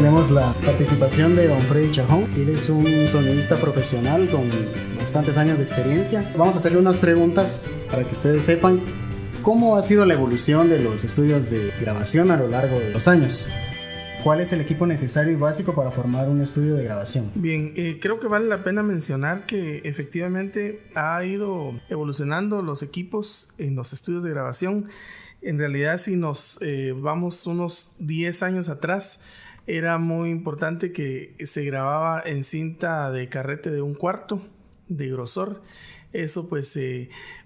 tenemos la participación de don Freddy Chajón. Él es un sonidista profesional con bastantes años de experiencia. Vamos a hacerle unas preguntas para que ustedes sepan cómo ha sido la evolución de los estudios de grabación a lo largo de los años. ¿Cuál es el equipo necesario y básico para formar un estudio de grabación? Bien, creo que vale la pena mencionar que efectivamente ha ido evolucionando los equipos en los estudios de grabación. En realidad, si nos vamos unos 10 años atrás, era muy importante que se grababa en cinta de carrete de 1/4 de grosor. Eso pues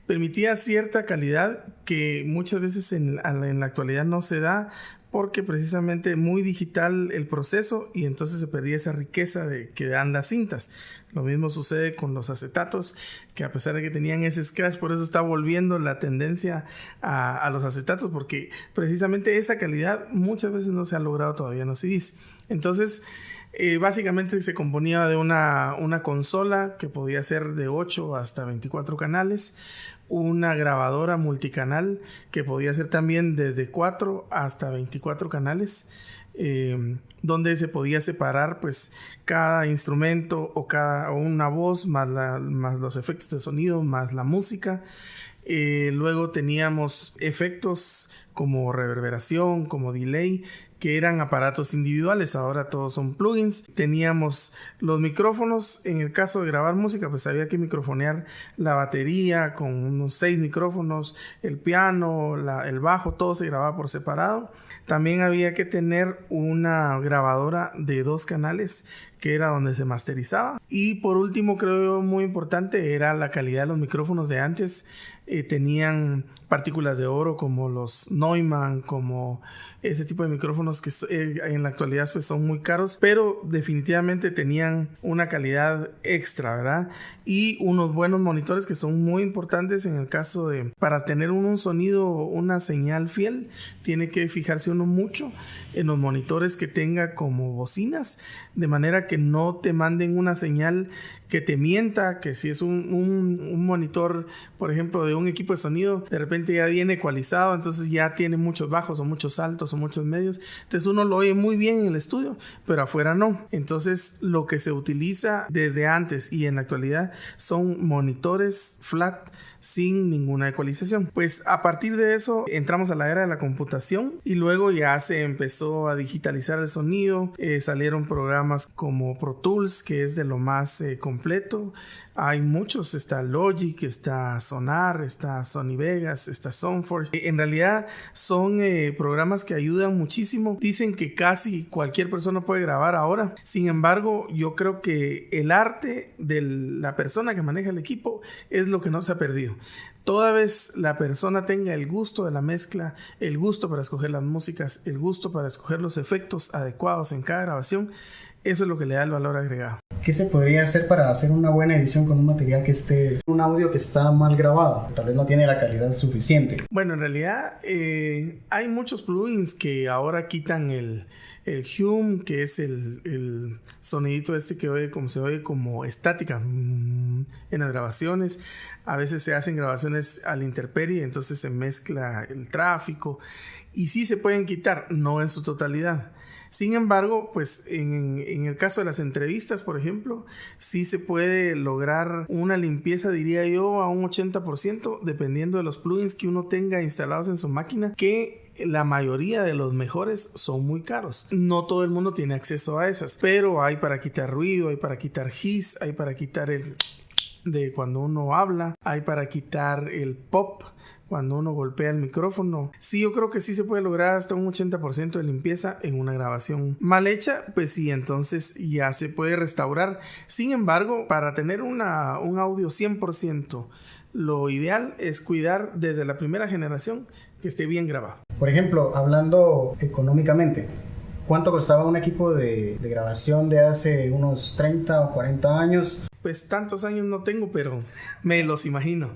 permitía cierta calidad que muchas veces en la actualidad no se da, porque precisamente muy digital el proceso y entonces se perdía esa riqueza que dan las cintas. Lo mismo sucede con los acetatos, que a pesar de que tenían ese scratch, por eso está volviendo la tendencia a los acetatos, porque precisamente esa calidad muchas veces no se ha logrado todavía en los CDs. Entonces, básicamente se componía de una consola que podía ser de 8 hasta 24 canales, una grabadora multicanal que podía ser también desde 4 hasta 24 canales, donde se podía separar pues cada instrumento o una voz más los efectos de sonido más la música. Luego teníamos efectos como reverberación, como delay, que eran aparatos individuales. Ahora todos son plugins. Teníamos los micrófonos. En el caso de grabar música, pues había que microfonear la batería con unos 6 micrófonos, el piano, el bajo, todo se grababa por separado. También había que tener una grabadora de 2 canales, que era donde se masterizaba. Y por último, creo muy importante, era la calidad de los micrófonos de antes. Tenían partículas de oro como los Neumann, como ese tipo de micrófonos que en la actualidad pues son muy caros, pero definitivamente tenían una calidad extra, ¿verdad? Y unos buenos monitores que son muy importantes en el caso de, para tener un sonido, una señal fiel, tiene que fijarse uno mucho en los monitores que tenga como bocinas, de manera que no te manden una señal que te mienta, que si es un monitor, por ejemplo, de un equipo de sonido, de repente ya viene ecualizado, entonces ya tiene muchos bajos o muchos altos o muchos medios, entonces uno lo oye muy bien en el estudio, pero afuera no. Entonces lo que se utiliza desde antes y en la actualidad son monitores flat sin ninguna ecualización. Pues a partir de eso entramos a la era de la computación y luego ya se empezó a digitalizar el sonido. Salieron programas como Pro Tools, que es de lo más completo. Hay muchos, está Logic, está Sonar, está Sony Vegas, está Soundforge. En realidad son programas que ayudan muchísimo. Dicen que casi cualquier persona puede grabar ahora. Sin embargo, yo creo que el arte de la persona que maneja el equipo es lo que no se ha perdido. Toda vez la persona tenga el gusto de la mezcla, el gusto para escoger las músicas, el gusto para escoger los efectos adecuados en cada grabación, eso es lo que le da el valor agregado. ¿Qué se podría hacer para hacer una buena edición con un material un audio que está mal grabado? Tal vez no tiene la calidad suficiente. Bueno, en realidad hay muchos plugins que ahora quitan el hum, que es el sonidito que se oye como estática en las grabaciones. A veces se hacen grabaciones a la intemperie, entonces se mezcla el tráfico y sí se pueden quitar, no en su totalidad. Sin embargo, pues en el caso de las entrevistas, por ejemplo, sí se puede lograr una limpieza, diría yo, a un 80%, dependiendo de los plugins que uno tenga instalados en su máquina, que la mayoría de los mejores son muy caros. No todo el mundo tiene acceso a esas, pero hay para quitar ruido, hay para quitar hiss, hay para quitar el de cuando uno habla, hay para quitar el pop cuando uno golpea el micrófono. Sí, yo creo que sí se puede lograr hasta un 80% de limpieza en una grabación mal hecha, pues sí, entonces ya se puede restaurar. Sin embargo, para tener un audio 100%, lo ideal es cuidar desde la primera generación que esté bien grabado. Por ejemplo, hablando económicamente, ¿cuánto costaba un equipo de grabación de hace unos 30 o 40 años? Pues tantos años no tengo, pero me los imagino.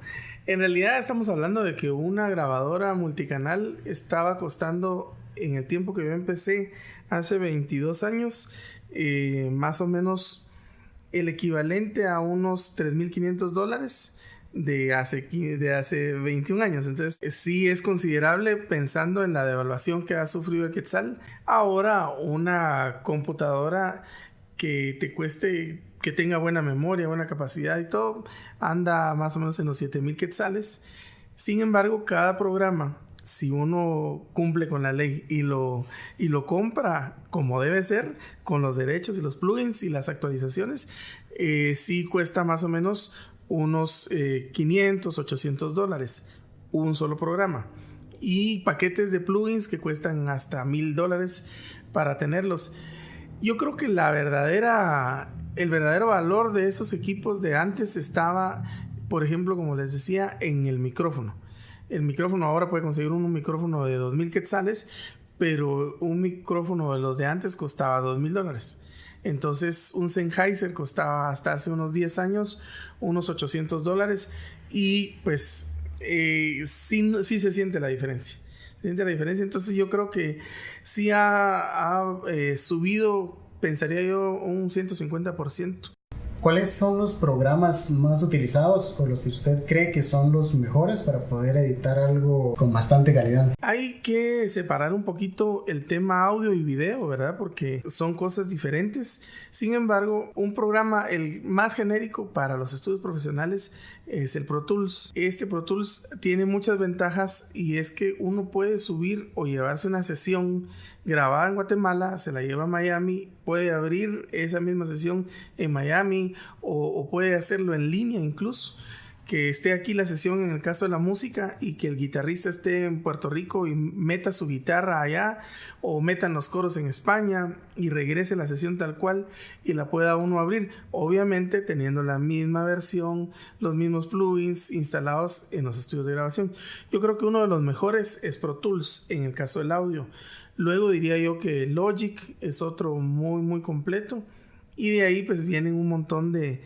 En realidad estamos hablando de que una grabadora multicanal estaba costando, en el tiempo que yo empecé, hace 22 años, más o menos el equivalente a unos $3,500. de hace 21 años. Entonces sí es considerable pensando en la devaluación que ha sufrido el quetzal. Ahora una computadora que te cueste, que tenga buena memoria, buena capacidad y todo, anda más o menos en los 7,000 quetzales. Sin embargo, cada programa, si uno cumple con la ley y lo compra como debe ser, con los derechos y los plugins y las actualizaciones, sí cuesta más o menos unos $500, $800 un solo programa, y paquetes de plugins que cuestan hasta $1,000 para tenerlos. Yo creo que el verdadero valor de esos equipos de antes estaba, por ejemplo, como les decía, en el micrófono. El micrófono ahora puede conseguir un micrófono de 2,000 quetzales, pero un micrófono de los de antes costaba $2,000. Entonces un Sennheiser costaba hasta hace unos 10 años unos $800, y pues sí se siente la diferencia. Entonces yo creo que sí ha subido, pensaría yo, un 150%. ¿Cuáles son los programas más utilizados o los que usted cree que son los mejores para poder editar algo con bastante calidad? Hay que separar un poquito el tema audio y video, ¿verdad? Porque son cosas diferentes. Sin embargo, un programa, el más genérico para los estudios profesionales, es el Pro Tools. Este Pro Tools tiene muchas ventajas, y es que uno puede subir o llevarse una sesión grabada en Guatemala, se la lleva a Miami, puede abrir esa misma sesión en Miami, o puede hacerlo en línea incluso, que esté aquí la sesión en el caso de la música y que el guitarrista esté en Puerto Rico y meta su guitarra allá, o metan los coros en España y regrese la sesión tal cual y la pueda uno abrir, obviamente teniendo la misma versión, los mismos plugins instalados en los estudios de grabación. Yo creo que uno de los mejores es Pro Tools en el caso del audio. Luego diría yo que Logic es otro muy muy completo, y de ahí pues vienen un montón de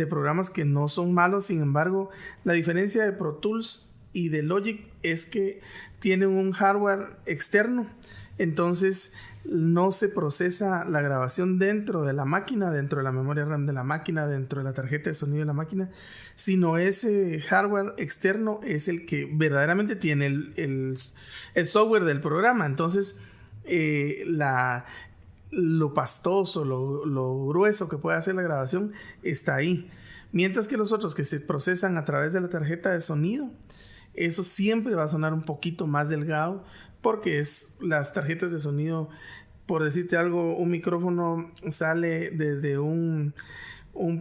programas que no son malos. Sin embargo, la diferencia de Pro Tools y de Logic es que tienen un hardware externo, entonces no se procesa la grabación dentro de la máquina, dentro de la memoria RAM de la máquina, dentro de la tarjeta de sonido de la máquina, sino ese hardware externo es el que verdaderamente tiene el software del programa. Entonces lo pastoso, lo grueso que puede hacer la grabación está ahí, mientras que los otros que se procesan a través de la tarjeta de sonido, eso siempre va a sonar un poquito más delgado, porque las tarjetas de sonido, por decirte algo, un micrófono sale desde un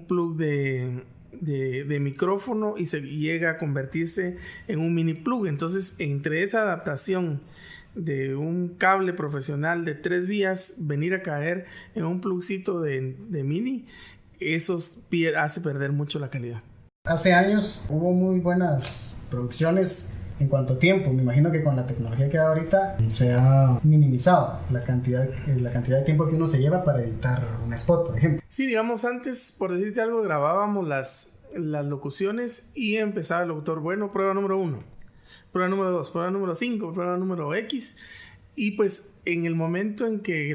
plug de micrófono y se llega a convertirse en un mini plug. Entonces, entre esa adaptación de un cable profesional de 3 vías, venir a caer en un plugcito de mini, eso hace perder mucho la calidad. Hace años hubo muy buenas producciones en cuanto a tiempo. Me imagino que con la tecnología que hay ahorita se ha minimizado la cantidad de tiempo que uno se lleva para editar un spot, por ejemplo. Sí, digamos, antes, por decirte algo, grabábamos las locuciones y empezaba el locutor, bueno, prueba número 1, prueba número 2, prueba número 5, prueba número X, y pues en el momento en que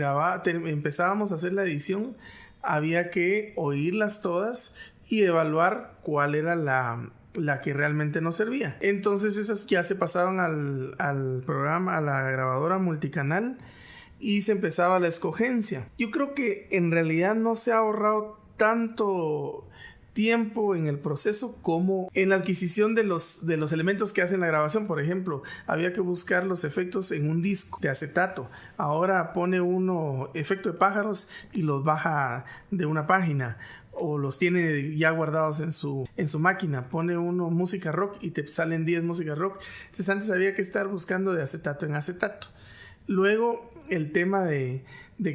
empezábamos a hacer la edición, había que oírlas todas y evaluar cuál era la que realmente nos servía. Entonces esas ya se pasaban al programa, a la grabadora multicanal, y se empezaba la escogencia. Yo creo que en realidad no se ha ahorrado tanto tiempo en el proceso como en la adquisición de los elementos que hacen la grabación. Por ejemplo, había que buscar los efectos en un disco de acetato. Ahora pone uno efecto de pájaros y los baja de una página, o los tiene ya guardados en su máquina. Pone uno música rock y te salen 10 música rock. Entonces antes había que estar buscando de acetato en acetato. Luego el tema de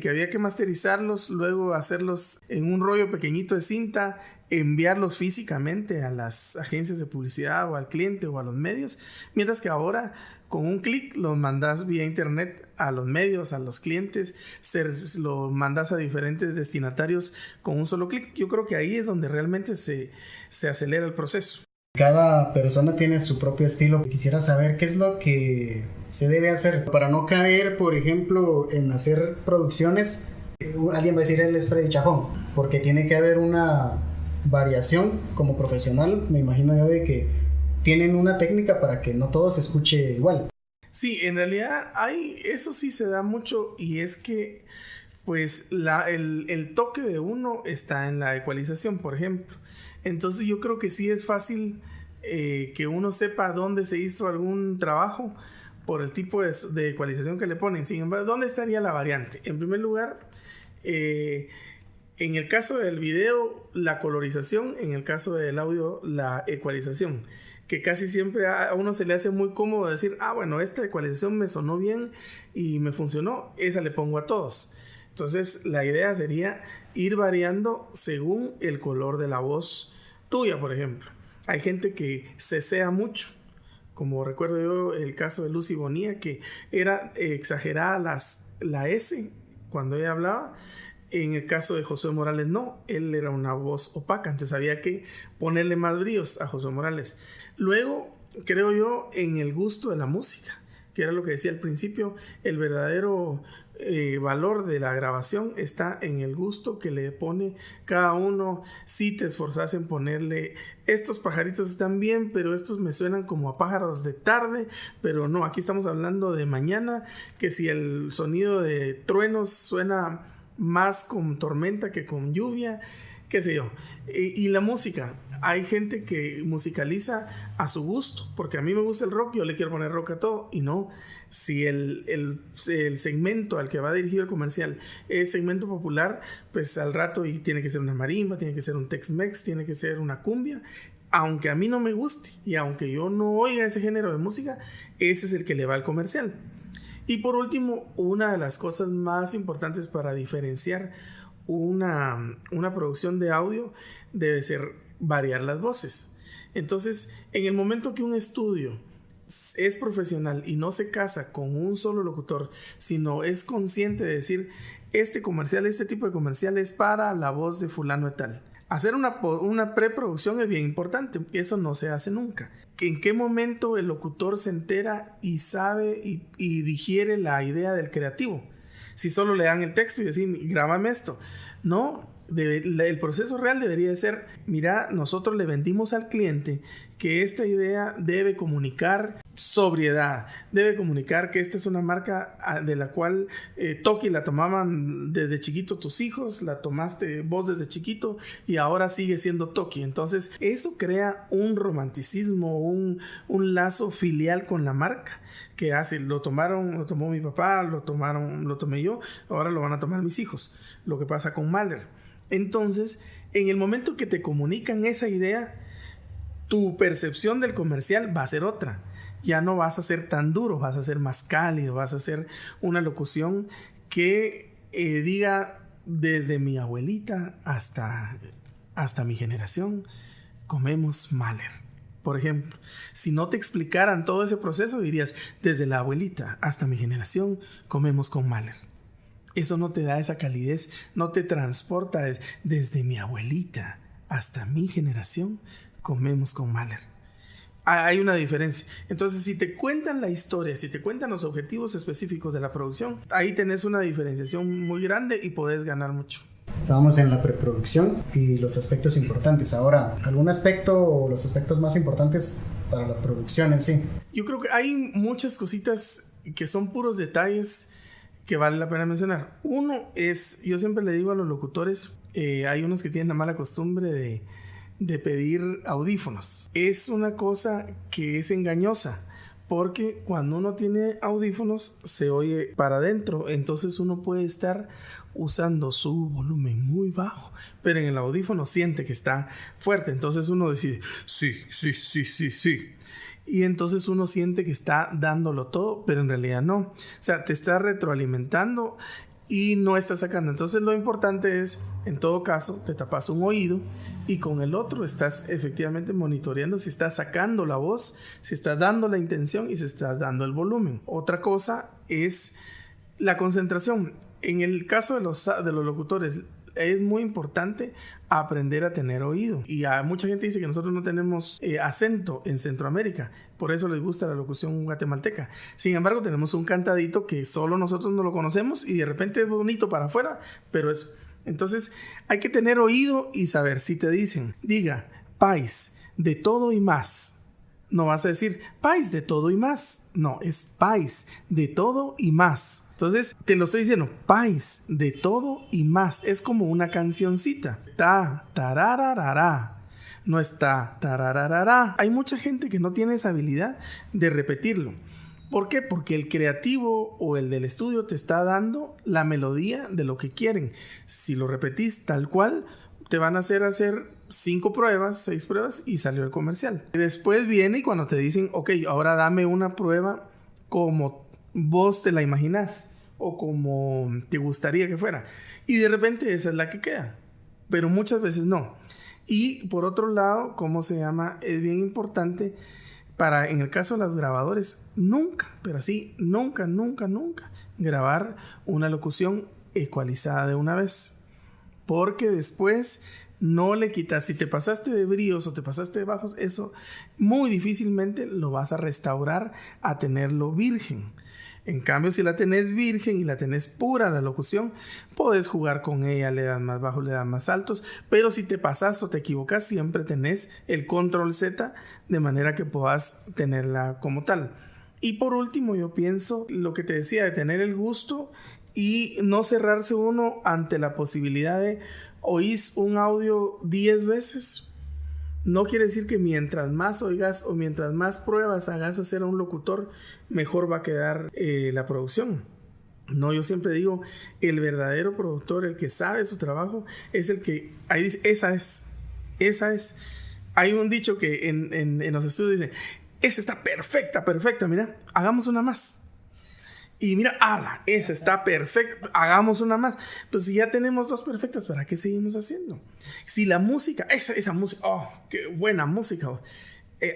que había que masterizarlos, luego hacerlos en un rollo pequeñito de cinta, enviarlos físicamente a las agencias de publicidad o al cliente o a los medios, mientras que ahora con un clic los mandas vía internet a los medios, a los clientes, los mandas a diferentes destinatarios con un solo clic. Yo creo que ahí es donde realmente se acelera el proceso. Cada persona tiene su propio estilo. Quisiera saber qué es lo que se debe hacer para no caer, por ejemplo, en hacer producciones. Alguien va a decir, él es Freddy Chajón, porque tiene que haber una variación como profesional, me imagino yo de que tienen una técnica para que no todo se escuche igual. Sí, en realidad eso sí se da mucho, y es que pues el toque de uno está en la ecualización, por ejemplo. Entonces yo creo que sí es fácil que uno sepa dónde se hizo algún trabajo por el tipo de ecualización que le ponen. Sin embargo, ¿dónde estaría la variante? En primer lugar, en el caso del video, la colorización; en el caso del audio, la ecualización. Que casi siempre a uno se le hace muy cómodo decir, bueno, esta ecualización me sonó bien y me funcionó, esa le pongo a todos. Entonces la idea sería ir variando según el color de la voz tuya, por ejemplo. Hay gente que cesea mucho, como recuerdo yo el caso de Lucy Bonilla, que era exagerada la S cuando ella hablaba. En el caso de Josué Morales no, él era una voz opaca, entonces había que ponerle más bríos a Josué Morales. Luego, creo yo, en el gusto de la música, que era lo que decía al principio, el verdadero valor de la grabación está en el gusto que le pone cada uno. Si te esforzas en ponerle, estos pajaritos están bien, pero estos me suenan como a pájaros de tarde, pero no, aquí estamos hablando de mañana, que si el sonido de truenos suena más con tormenta que con lluvia, qué sé yo. Y la música, hay gente que musicaliza a su gusto, porque a mí me gusta el rock, yo le quiero poner rock a todo, y no, si el segmento al que va dirigido el comercial es segmento popular, pues al rato y tiene que ser una marimba, tiene que ser un Tex-Mex, tiene que ser una cumbia. Aunque a mí no me guste y aunque yo no oiga ese género de música, ese es el que le va al comercial. Y por último, una de las cosas más importantes para diferenciar una producción de audio debe ser variar las voces. Entonces, en el momento que un estudio es profesional y no se casa con un solo locutor, sino es consciente de decir, este tipo de comercial es para la voz de fulano de tal. Hacer una preproducción es bien importante, eso no se hace nunca. ¿En qué momento el locutor se entera y sabe y digiere la idea del creativo? Si solo le dan el texto y decir, grábame esto. No, el proceso real debería de ser, mira, nosotros le vendimos al cliente que esta idea debe comunicar sobriedad, debe comunicar que esta es una marca de la cual Toki la tomaban desde chiquito tus hijos, la tomaste vos desde chiquito y ahora sigue siendo Toki. Entonces eso crea un romanticismo, un lazo filial con la marca, que hace, lo tomó mi papá, lo tomé yo, ahora lo van a tomar mis hijos. Lo que pasa con Mahler. Entonces, en el momento que te comunican esa idea, tu percepción del comercial va a ser otra. Ya no vas a ser tan duro, vas a ser más cálido, vas a hacer una locución que diga, desde mi abuelita hasta mi generación, comemos Mahler. Por ejemplo, si no te explicaran todo ese proceso, dirías, desde la abuelita hasta mi generación, comemos con Mahler. Eso no te da esa calidez, no te transporta desde mi abuelita hasta mi generación, comemos con Mahler. Hay una diferencia. Entonces, si te cuentan la historia, si te cuentan los objetivos específicos de la producción, ahí tenés una diferenciación muy grande y podés ganar mucho. Estábamos en la preproducción y los aspectos importantes. Ahora, ¿algún aspecto o los aspectos más importantes para la producción en sí? Yo creo que hay muchas cositas que son puros detalles que vale la pena mencionar. Uno es, yo siempre le digo a los locutores, hay unos que tienen la mala costumbre de pedir audífonos. Es una cosa que es engañosa, porque cuando uno tiene audífonos se oye para adentro, entonces uno puede estar usando su volumen muy bajo, pero en el audífono siente que está fuerte, entonces uno decide sí, y entonces uno siente que está dándolo todo, pero en realidad no. O sea, te está retroalimentando y no está sacando. Entonces lo importante es, en todo caso, te tapas un oído y con el otro estás efectivamente monitoreando si estás sacando la voz, si estás dando la intención y si estás dando el volumen. Otra cosa es la concentración. En el caso de los locutores, es muy importante aprender a tener oído. Y mucha gente dice que nosotros no tenemos acento en Centroamérica, por eso les gusta la locución guatemalteca. Sin embargo, tenemos un cantadito que solo nosotros no lo conocemos y de repente es bonito para afuera, pero es Entonces hay que tener oído y saber. Si te dicen, diga, país de todo y más, no vas a decir país de todo y más. No, es país de todo y más. Entonces te lo estoy diciendo, país de todo y más. Es como una cancioncita. Ta, tarararara. No está tarararara. Hay mucha gente que no tiene esa habilidad de repetirlo. ¿Por qué? Porque el creativo o el del estudio te está dando la melodía de lo que quieren. Si lo repetís tal cual, te van a hacer 5 pruebas, 6 pruebas y salió el comercial. Y después viene y cuando te dicen, ok, ahora dame una prueba como vos te la imaginás o como te gustaría que fuera. Y de repente esa es la que queda. Pero muchas veces no. Y por otro lado, ¿cómo se llama? Es bien importante para, en el caso de los grabadores, nunca, pero así, nunca, grabar una locución ecualizada de una vez. Porque después no le quitas. Si te pasaste de bríos o te pasaste de bajos, eso muy difícilmente lo vas a restaurar a tenerlo virgen. En cambio, si la tenés virgen y la tenés pura la locución, podés jugar con ella, le das más bajos, le das más altos, pero si te pasas o te equivocas, siempre tenés el control Z de manera que puedas tenerla como tal. Y por último, yo pienso lo que te decía de tener el gusto y no cerrarse uno ante la posibilidad de oís un audio 10 veces. No quiere decir que mientras más oigas o mientras más pruebas hagas hacer a un locutor, mejor va a quedar la producción. No, yo siempre digo, el verdadero productor, el que sabe su trabajo, es el que, ahí dice, esa es. Hay un dicho que en los estudios dice, esa está perfecta, mira, hagamos una más. Y mira, esa está perfecta, hagamos una más. Pues si ya tenemos 2 perfectas, ¿para qué seguimos haciendo? Si la música, esa música, qué buena música,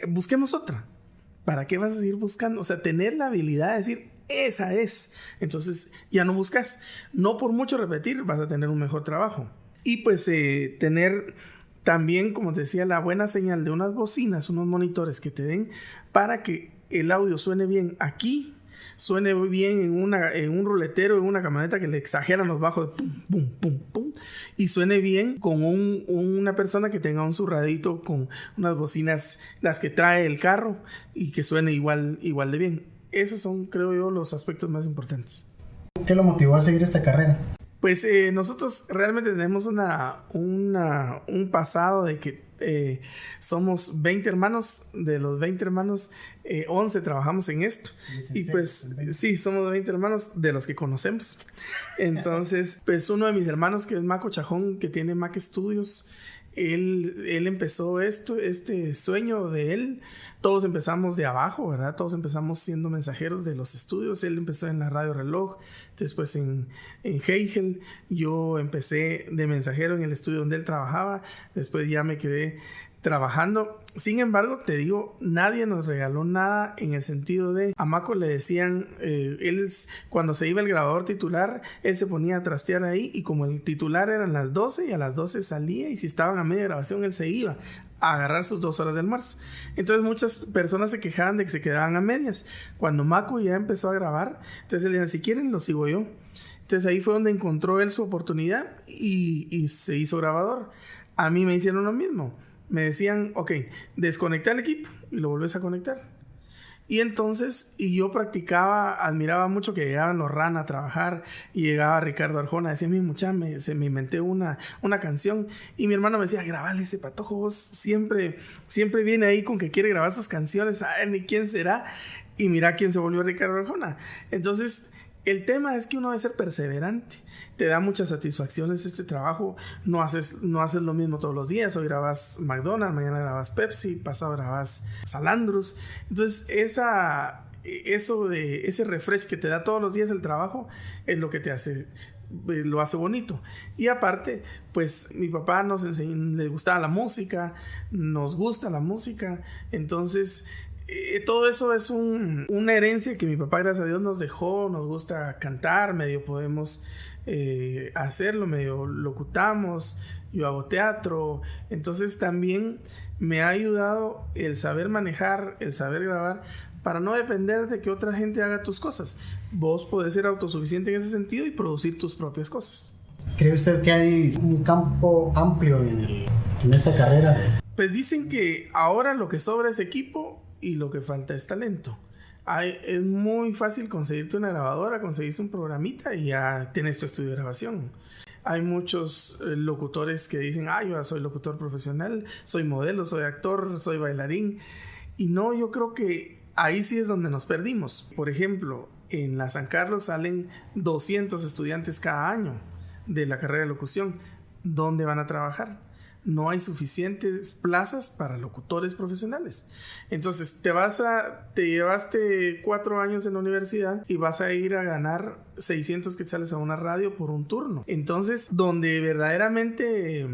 busquemos otra. ¿Para qué vas a seguir buscando? O sea, tener la habilidad de decir, esa es. Entonces ya no buscas. No por mucho repetir vas a tener un mejor trabajo. Y pues tener también, como te decía, la buena señal de unas bocinas, unos monitores que te den para que el audio suene bien aquí, suene bien en un ruletero, en una camioneta que le exageran los bajos de pum, pum, pum, pum, y suene bien con una persona que tenga un zurradito con unas bocinas, las que trae el carro, y que suene igual de bien. Esos son, creo yo, los aspectos más importantes. ¿Qué lo motivó a seguir esta carrera? Pues nosotros realmente tenemos un pasado de que somos 20 hermanos. De los 20 hermanos, 11 trabajamos en esto. Y pues sí, somos 20 hermanos de los que conocemos. Entonces, pues uno de mis hermanos, que es Maco Chajón, que tiene Mac Studios, él empezó este sueño de él. Todos empezamos de abajo, ¿verdad? Todos empezamos siendo mensajeros de los estudios. Él empezó en la Radio Reloj, después en Hegel. Yo empecé de mensajero en el estudio donde él trabajaba. Después ya me quedé trabajando. Sin embargo, te digo, nadie nos regaló nada en el sentido de, a Maco le decían, cuando se iba el grabador titular, él se ponía a trastear ahí, y como el titular eran las 12 y a las 12 salía, y si estaban a media grabación él se iba a agarrar sus 2 horas de almuerzo. Entonces muchas personas se quejaban de que se quedaban a medias. Cuando Maco ya empezó a grabar, entonces él decía, si quieren lo sigo yo. Entonces ahí fue donde encontró él su oportunidad y se hizo grabador. A mí me hicieron lo mismo. Me decían, ok, desconecta el equipo y lo volvés a conectar. Y entonces, yo practicaba, admiraba mucho que llegaban los RAN a trabajar, y llegaba Ricardo Arjona, decía, mi muchacha, se me inventé una canción, y mi hermano me decía, grabale ese patojo, vos siempre viene ahí con que quiere grabar sus canciones, ni quién será, y mira quién se volvió Ricardo Arjona. Entonces, el tema es que uno debe ser perseverante. Te da muchas satisfacciones este trabajo. No haces lo mismo todos los días. Hoy grabas McDonald's, mañana grabas Pepsi, pasado grabas Salandrus. Entonces ese refresh que te da todos los días el trabajo es lo que lo hace bonito. Y aparte, pues mi papá nos enseñó, le gustaba la música, nos gusta la música. Entonces todo eso es una herencia que mi papá, gracias a Dios, nos dejó. Nos gusta cantar, medio podemos hacerlo, medio locutamos, yo hago teatro. Entonces también me ha ayudado el saber manejar, el saber grabar, para no depender de que otra gente haga tus cosas. Vos podés ser autosuficiente en ese sentido y producir tus propias cosas. ¿Cree usted que hay un campo amplio en esta carrera? Pues dicen que ahora lo que sobra es equipo y lo que falta es talento. Es muy fácil conseguirte una grabadora, conseguirse un programita y ya tienes tu estudio de grabación. Hay muchos locutores que dicen, yo ya soy locutor profesional, soy modelo, soy actor, soy bailarín. Y no, yo creo que ahí sí es donde nos perdimos. Por ejemplo, en la San Carlos salen 200 estudiantes cada año de la carrera de locución. ¿Dónde van a trabajar? No hay suficientes plazas para locutores profesionales. Entonces te llevaste 4 años en la universidad y vas a ir a ganar 600 quetzales a una radio por un turno. Entonces, donde verdaderamente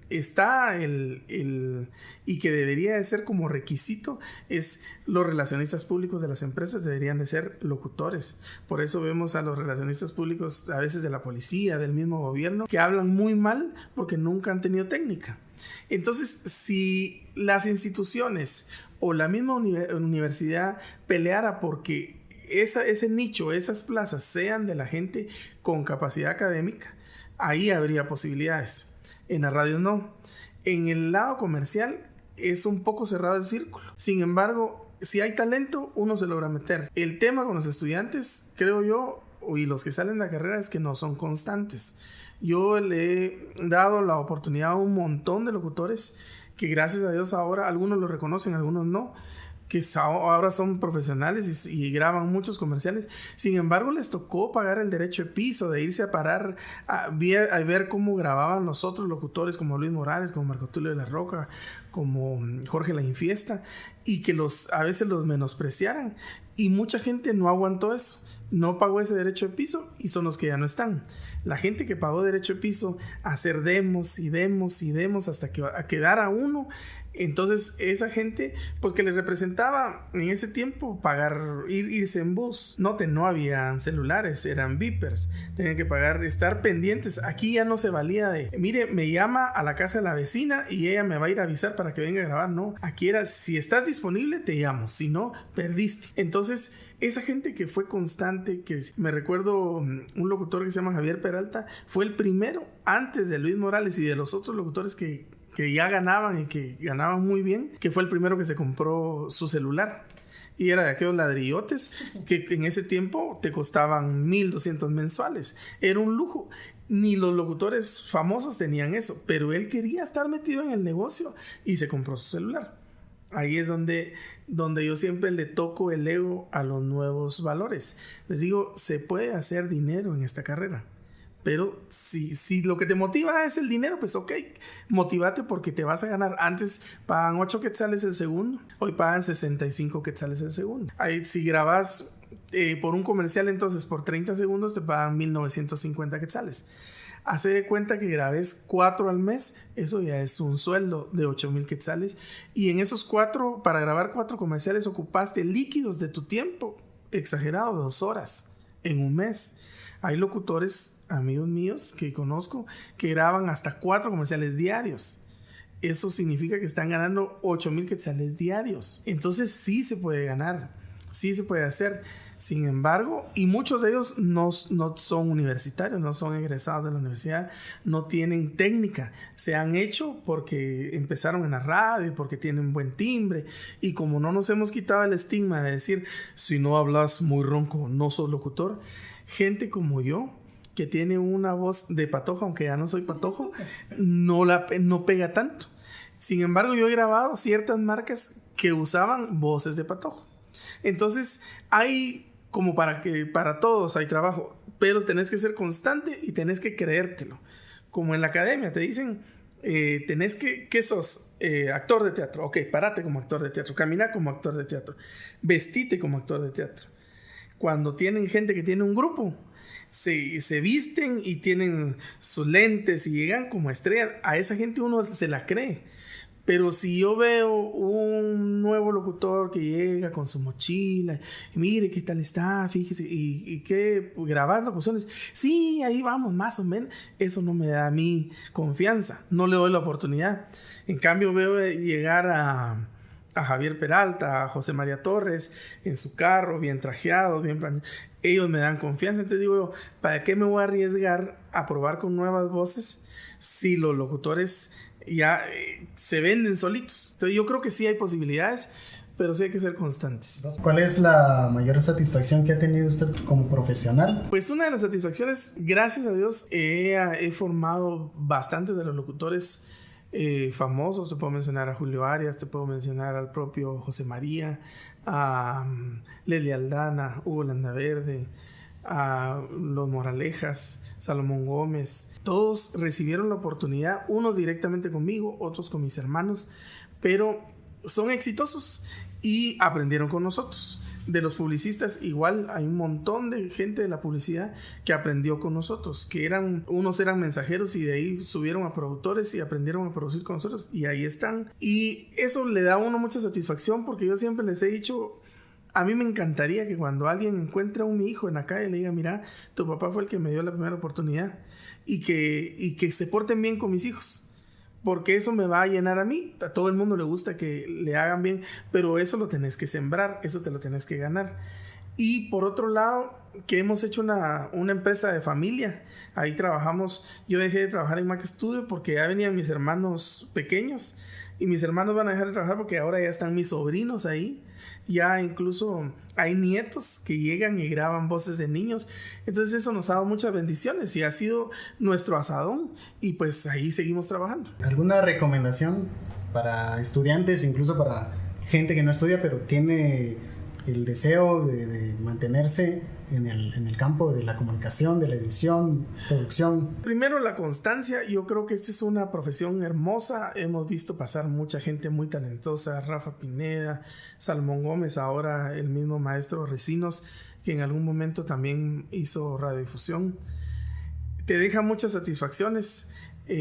está y que debería de ser como requisito es los relacionistas públicos de las empresas deberían de ser locutores. Por eso vemos a los relacionistas públicos a veces de la policía, del mismo gobierno, que hablan muy mal porque nunca han tenido técnica. Entonces, si las instituciones o la misma universidad peleara porque ese nicho, esas plazas sean de la gente con capacidad académica, ahí habría posibilidades. En la radio no. En el lado comercial es un poco cerrado el círculo. Sin embargo, si hay talento, uno se logra meter. El tema con los estudiantes, creo yo, y los que salen de la carrera, es que no son constantes. Yo le he dado la oportunidad a un montón de locutores que gracias a Dios ahora algunos lo reconocen, algunos no, que ahora son profesionales y graban muchos comerciales. Sin embargo, les tocó pagar el derecho de piso, de irse a parar a ver cómo grababan los otros locutores como Luis Morales, como Marco Tulio de la Roca, como Jorge La Infiesta, y que a veces los menospreciaran. Y mucha gente no aguantó eso, no pagó ese derecho de piso y son los que ya no están. La gente que pagó derecho de piso a hacer demos y demos y demos hasta que quedara uno. Entonces esa gente, porque les representaba en ese tiempo irse en bus. No habían celulares, eran beepers. Tenían que pagar, estar pendientes. Aquí ya no se valía de, mire, me llama a la casa de la vecina y ella me va a ir a avisar para que venga a grabar. No, aquí era, si estás disponible te llamo, si no, perdiste. Entonces esa gente que fue constante, que me recuerdo un locutor que se llama Javier Peralta, fue el primero antes de Luis Morales y de los otros locutores que ya ganaban y que ganaban muy bien, que fue el primero que se compró su celular. Y era de aquellos ladrillotes que en ese tiempo te costaban 1,200 mensuales. Era un lujo. Ni los locutores famosos tenían eso, pero él quería estar metido en el negocio y se compró su celular. Ahí es donde yo siempre le toco el ego a los nuevos valores. Les digo, se puede hacer dinero en esta carrera. Pero si lo que te motiva es el dinero, pues ok, motívate porque te vas a ganar. Antes pagan 8 quetzales el segundo, hoy pagan 65 quetzales el segundo. Ahí, si grabas por un comercial, entonces por 30 segundos te pagan 1,950 quetzales. Hace de cuenta que grabes 4 al mes, eso ya es un sueldo de 8,000 quetzales. Y en esos 4, para grabar 4 comerciales, ocupaste líquidos de tu tiempo, exagerado, 2 horas en un mes. Hay locutores, amigos míos, que conozco, que graban hasta 4 comerciales diarios. Eso significa que están ganando 8,000 quetzales diarios. Entonces sí se puede ganar, sí se puede hacer. Sin embargo, y muchos de ellos no son universitarios, no son egresados de la universidad, no tienen técnica. Se han hecho porque empezaron en la radio, porque tienen buen timbre. Y como no nos hemos quitado el estigma de decir, si no hablas muy ronco, no sos locutor, gente como yo, que tiene una voz de patojo, aunque ya no soy patojo, no pega tanto. Sin embargo, yo he grabado ciertas marcas que usaban voces de patojo. Entonces, hay como para todos hay trabajo, pero tenés que ser constante y tenés que creértelo. Como en la academia te dicen, ¿qué sos? Actor de teatro. Ok, parate como actor de teatro, camina como actor de teatro, vestite como actor de teatro. Cuando tienen gente que tiene un grupo, se visten y tienen sus lentes y llegan como estrellas. A esa gente uno se la cree. Pero si yo veo un nuevo locutor que llega con su mochila, y mire qué tal está, fíjese, y que grabar locuciones, sí, ahí vamos, más o menos, eso no me da a mí confianza, no le doy la oportunidad. En cambio veo llegar a a Javier Peralta, a José María Torres, en su carro, bien trajeados, bien planeados. Ellos me dan confianza. Entonces digo, ¿para qué me voy a arriesgar a probar con nuevas voces si los locutores ya se venden solitos? Entonces yo creo que sí hay posibilidades, pero sí hay que ser constantes. ¿Cuál es la mayor satisfacción que ha tenido usted como profesional? Pues una de las satisfacciones, gracias a Dios, he formado bastantes de los locutores famosos. Te puedo mencionar a Julio Arias, te puedo mencionar al propio José María, a Leslie Aldana, Hugo Landaverde, a Los Moralejas, Salomón Gómez. Todos recibieron la oportunidad, unos directamente conmigo, otros con mis hermanos, pero son exitosos y aprendieron con nosotros. De los publicistas, igual hay un montón de gente de la publicidad que aprendió con nosotros, que unos eran mensajeros y de ahí subieron a productores y aprendieron a producir con nosotros y ahí están. Y eso le da a uno mucha satisfacción, porque yo siempre les he dicho, a mí me encantaría que cuando alguien encuentre a un hijo en la calle le diga, mira, tu papá fue el que me dio la primera oportunidad, y que se porten bien con mis hijos. Porque eso me va a llenar a mí. A todo el mundo le gusta que le hagan bien, pero eso lo tenés que sembrar, eso te lo tenés que ganar. Y por otro lado, que hemos hecho una empresa de familia. Ahí trabajamos. Yo dejé de trabajar en Mac Studio porque ya venían mis hermanos pequeños, y mis hermanos van a dejar de trabajar porque ahora ya están mis sobrinos ahí. Ya incluso hay nietos que llegan y graban voces de niños. Entonces eso nos ha dado muchas bendiciones y ha sido nuestro asadón, y pues ahí seguimos trabajando. ¿Alguna recomendación para estudiantes, incluso para gente que no estudia pero tiene el deseo de mantenerse en el campo de la comunicación, de la edición, producción? Primero, la constancia. Yo creo que esta es una profesión hermosa. Hemos visto pasar mucha gente muy talentosa: Rafa Pineda, Salomón Gómez, ahora el mismo maestro Recinos, que en algún momento también hizo radiodifusión. Te deja muchas satisfacciones.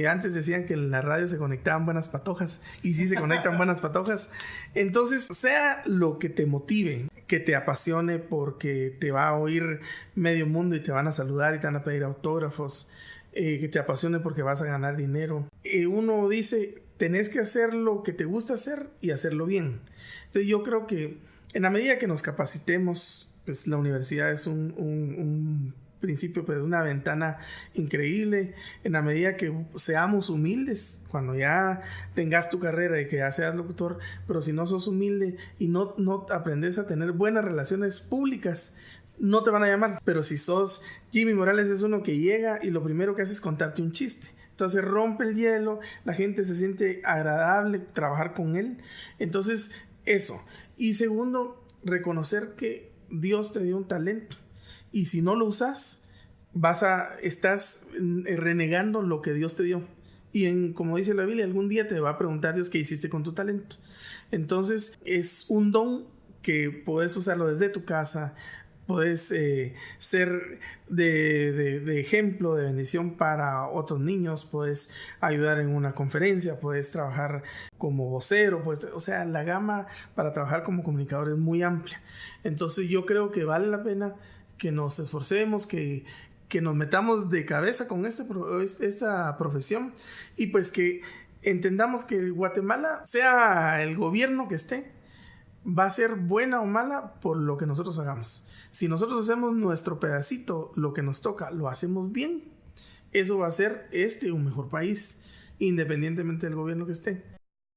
Antes decían que en la radio se conectaban buenas patojas, y sí se conectan buenas patojas. Entonces, sea lo que te motive, que te apasione, porque te va a oír medio mundo y te van a saludar y te van a pedir autógrafos, que te apasione porque vas a ganar dinero. Uno dice, tenés que hacer lo que te gusta hacer y hacerlo bien. Entonces yo creo que en la medida que nos capacitemos, pues la universidad es un principio, pues una ventana increíble. En la medida que seamos humildes, cuando ya tengas tu carrera y que ya seas locutor, pero si no sos humilde y no aprendes a tener buenas relaciones públicas, no te van a llamar. Pero si sos Jimmy Morales, es uno que llega y lo primero que hace es contarte un chiste. Entonces rompe el hielo, la gente se siente agradable trabajar con él. Entonces eso. Y segundo, reconocer que Dios te dio un talento, y si no lo usas, estás renegando lo que Dios te dio. Y como dice la Biblia, algún día te va a preguntar Dios qué hiciste con tu talento. Entonces es un don que puedes usarlo desde tu casa. Puedes ser de ejemplo, de bendición para otros niños. Puedes ayudar en una conferencia, puedes trabajar como vocero, o sea, la gama para trabajar como comunicador es muy amplia. Entonces yo creo que vale la pena que nos esforcemos, que nos metamos de cabeza con esta profesión, y pues que entendamos que Guatemala, sea el gobierno que esté, va a ser buena o mala por lo que nosotros hagamos. Si nosotros hacemos nuestro pedacito, lo que nos toca, lo hacemos bien, eso va a ser un mejor país, independientemente del gobierno que esté.